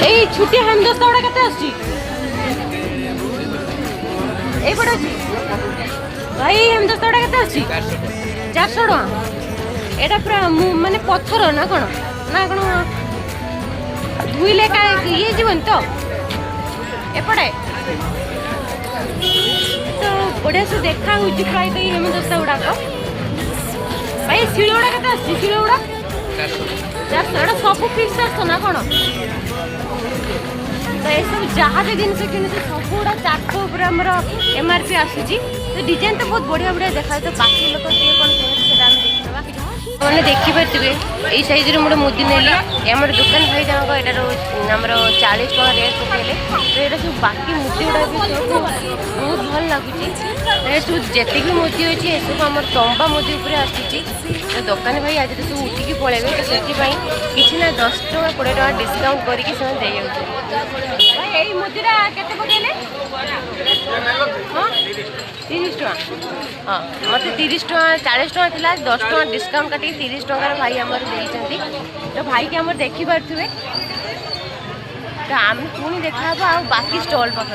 এই ছুটি হেমদস্তা গুড়া কেতে আসছি এইপଟେ ଅଛି ଭାଇ ହେମଦସ୍ତା ଗୁଡ଼ା କେତେ ଅଛି 400 ଟଙ୍କା ଏଇଟା ପୁରା ମାନେ ପଥର ନା କ'ଣ ଧୋଇଲେ ଇଏ ଯିବନି ତ ଏପଟେ ତ ବଢ଼ିଆ ସେ ଦେଖା ହେଉଛି ପ୍ରାୟ ଏଇ ହେମଦସ୍ତା ଗୁଡ଼ାକ ଭାଇ ଶିଳ ଗୁଡ଼ା କେତେ ଆସୁଛି ଶିଳ ଗୁଡ଼ା 400 ଏଇଟା ସବୁ ଫିକ୍ସ 400 ନା କ'ଣ तो ये सब जहाँ भी जिन किणुचे सब गुड़ा 400 ऊपर आमर एमआरपी आसूची तो डिजाइन तो बहुत बढ़िया बढ़िया देखा तो बाकी लोग किए कौन देखा मैंने देखिपे यही सैज मोटे मुदी नेली आमर दुकान भाई जहाँ यहाँ आमर 40 टका रेट पकड़े तो यहाँ सब बाकी मुदी गुड़ा भी बहुत भल लगुच सब जितकी भी मुदी अच्छी ये सब आम तंबा मुदी उपर आसूची तो दुकान भाई आज सब उठिकी पलैबे तो से किसी ना 10 टका 20 टका डिस्काउंट करके मुदीरा केते पकेले हाँ 30 टका हाँ मत 30 टका 40 टका थिला 10 टका डिस्काउंट काटी 30 टका भाई आमर देइछंती तो भाई के आमर देखि पारथुबे तो आम पुणी देखा आ बाकी स्टॉल पाखे